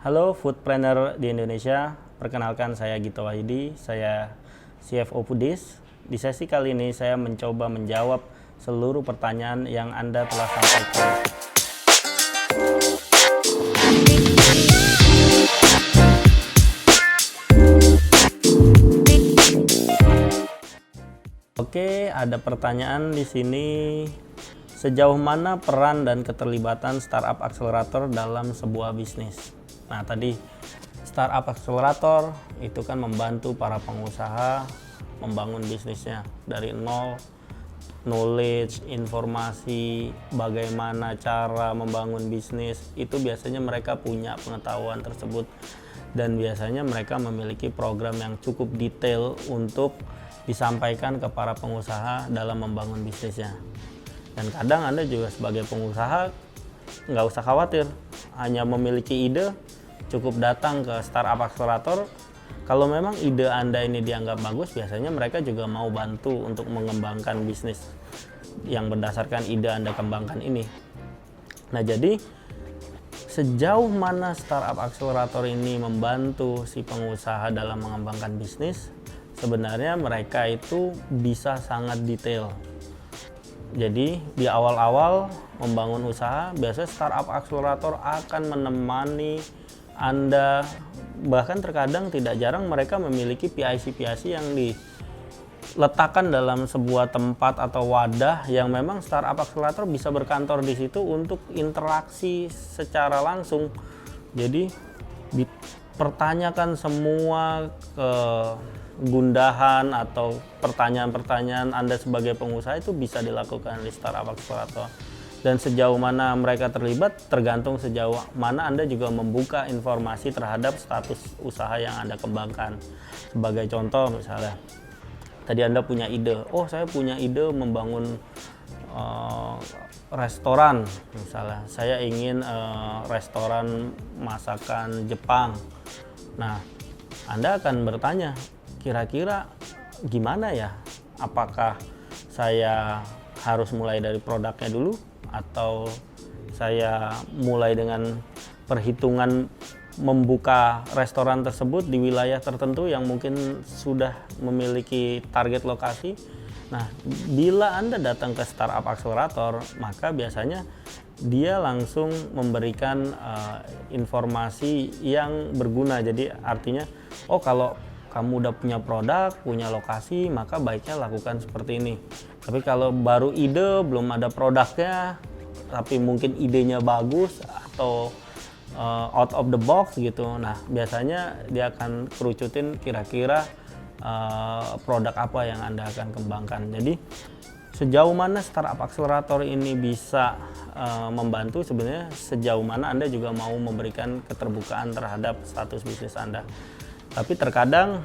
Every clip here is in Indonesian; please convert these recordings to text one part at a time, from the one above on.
Halo Foodpreneur di Indonesia, perkenalkan saya Gito Wahidi, saya CFO Foodies. Di sesi kali ini saya mencoba menjawab seluruh pertanyaan yang Anda telah sampaikan. Oke, ada pertanyaan di sini. Sejauh mana peran dan keterlibatan startup accelerator dalam sebuah bisnis? Nah, tadi startup accelerator itu kan membantu para pengusaha membangun bisnisnya dari nol, knowledge, informasi, bagaimana cara membangun bisnis, itu biasanya mereka punya pengetahuan tersebut dan biasanya mereka memiliki program yang cukup detail untuk disampaikan ke para pengusaha dalam membangun bisnisnya. Dan kadang Anda juga sebagai pengusaha nggak usah khawatir, hanya memiliki ide, cukup datang ke startup accelerator. Kalau memang ide Anda ini dianggap bagus, biasanya mereka juga mau bantu untuk mengembangkan bisnis yang berdasarkan ide Anda kembangkan ini. Nah, jadi sejauh mana startup accelerator ini membantu si pengusaha dalam mengembangkan bisnis, sebenarnya mereka itu bisa sangat detail. Jadi di awal-awal membangun usaha, biasanya startup accelerator akan menemani Anda, bahkan terkadang tidak jarang mereka memiliki PIC-PIC yang diletakkan dalam sebuah tempat atau wadah yang memang startup accelerator bisa berkantor di situ untuk interaksi secara langsung. Jadi dipertanyakan semua kegundahan atau pertanyaan-pertanyaan Anda sebagai pengusaha itu bisa dilakukan di startup accelerator. Dan sejauh mana mereka terlibat tergantung sejauh mana Anda juga membuka informasi terhadap status usaha yang Anda kembangkan. Sebagai contoh misalnya, tadi Anda punya ide, saya punya ide membangun restoran misalnya, saya ingin restoran masakan Jepang. Nah, Anda akan bertanya, kira-kira gimana ya? Apakah saya harus mulai dari produknya dulu atau saya mulai dengan perhitungan membuka restoran tersebut di wilayah tertentu yang mungkin sudah memiliki target lokasi? Nah, bila Anda datang ke startup accelerator, maka biasanya dia langsung memberikan informasi yang berguna. Jadi artinya, kalau kamu udah punya produk, punya lokasi, maka baiknya lakukan seperti ini. Tapi kalau baru ide, belum ada produknya, tapi mungkin idenya bagus atau out of the box gitu. Nah, biasanya dia akan kerucutin kira-kira produk apa yang Anda akan kembangkan. Jadi sejauh mana startup accelerator ini bisa membantu, sebenarnya sejauh mana Anda juga mau memberikan keterbukaan terhadap status bisnis Anda. Tapi terkadang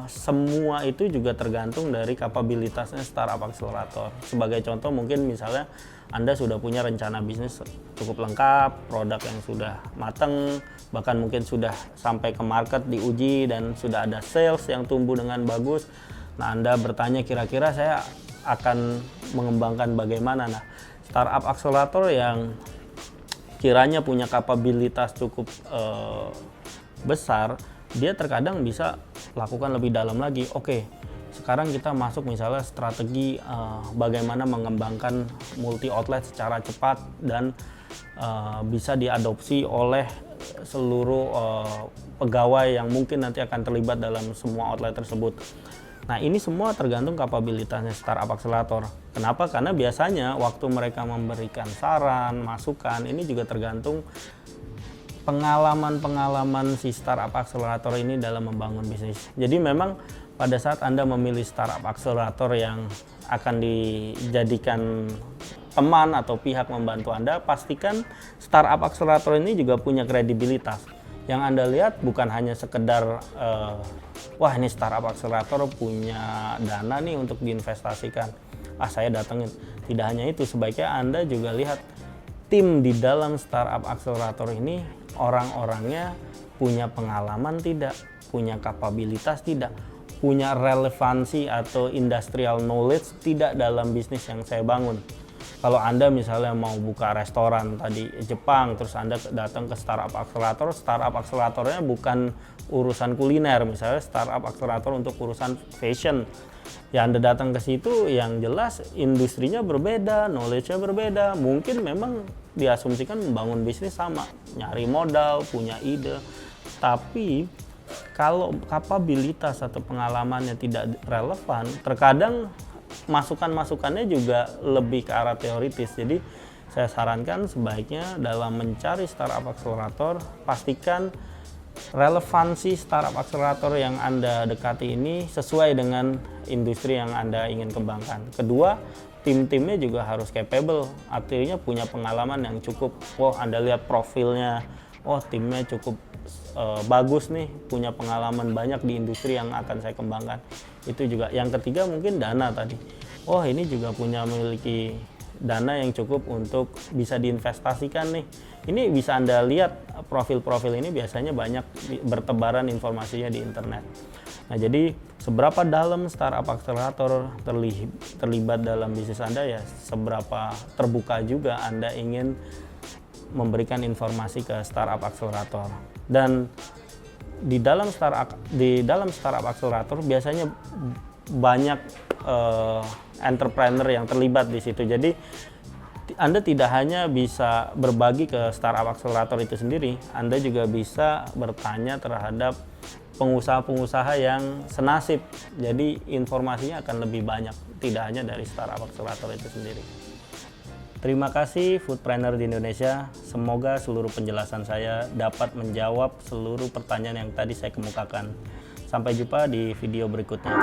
semua itu juga tergantung dari kapabilitasnya startup accelerator. Sebagai contoh, mungkin misalnya Anda sudah punya rencana bisnis cukup lengkap, produk yang sudah matang, bahkan mungkin sudah sampai ke market diuji dan sudah ada sales yang tumbuh dengan bagus. Nah, Anda bertanya kira-kira saya akan mengembangkan bagaimana. Nah, startup accelerator yang kiranya punya kapabilitas cukup besar, dia terkadang bisa lakukan lebih dalam lagi. Oke, sekarang kita masuk misalnya strategi bagaimana mengembangkan multi outlet secara cepat dan bisa diadopsi oleh seluruh pegawai yang mungkin nanti akan terlibat dalam semua outlet tersebut. Nah, ini semua tergantung kapabilitasnya startup accelerator. Kenapa? Karena biasanya waktu mereka memberikan saran, masukan, ini juga tergantung pengalaman si startup accelerator ini dalam membangun bisnis. Jadi memang pada saat Anda memilih startup accelerator yang akan dijadikan teman atau pihak membantu Anda, pastikan startup accelerator ini juga punya kredibilitas. Yang Anda lihat bukan hanya sekedar ini startup accelerator punya dana nih untuk diinvestasikan, saya datengin. Tidak hanya itu, sebaiknya Anda juga lihat tim di dalam startup accelerator ini, orang-orangnya punya pengalaman tidak, punya kapabilitas tidak, punya relevansi atau industrial knowledge tidak dalam bisnis yang saya bangun. Kalau Anda misalnya mau buka restoran tadi Jepang, terus Anda datang ke startup akseleratornya bukan urusan kuliner, misalnya startup akselerator untuk urusan fashion. Ya Anda datang ke situ, yang jelas industrinya berbeda, knowledge-nya berbeda. Mungkin memang diasumsikan membangun bisnis sama, nyari modal, punya ide. Tapi kalau kapabilitas atau pengalamannya tidak relevan, terkadang masukan-masukannya juga lebih ke arah teoritis. Jadi saya sarankan sebaiknya dalam mencari startup akselerator, pastikan relevansi startup akselerator yang Anda dekati ini sesuai dengan industri yang Anda ingin kembangkan. Kedua, tim-timnya juga harus capable, artinya punya pengalaman yang cukup. Anda lihat profilnya, timnya cukup bagus nih, punya pengalaman banyak di industri yang akan saya kembangkan. Itu juga. Yang ketiga mungkin dana tadi. Ini juga memiliki dana yang cukup untuk bisa diinvestasikan nih. Ini bisa Anda lihat profil-profil ini biasanya banyak bertebaran informasinya di internet. Nah, jadi seberapa dalam startup akselerator terlibat dalam bisnis Anda, ya seberapa terbuka juga Anda ingin memberikan informasi ke startup akselerator. Dan di dalam startup akselerator biasanya banyak entrepreneur yang terlibat di situ. Jadi Anda tidak hanya bisa berbagi ke startup akselerator itu sendiri, Anda juga bisa bertanya terhadap pengusaha-pengusaha yang senasib. Jadi informasinya akan lebih banyak, tidak hanya dari startup akselerator itu sendiri. Terima kasih Foodpreneur di Indonesia. Semoga seluruh penjelasan saya dapat menjawab seluruh pertanyaan yang tadi saya kemukakan. Sampai jumpa di video berikutnya.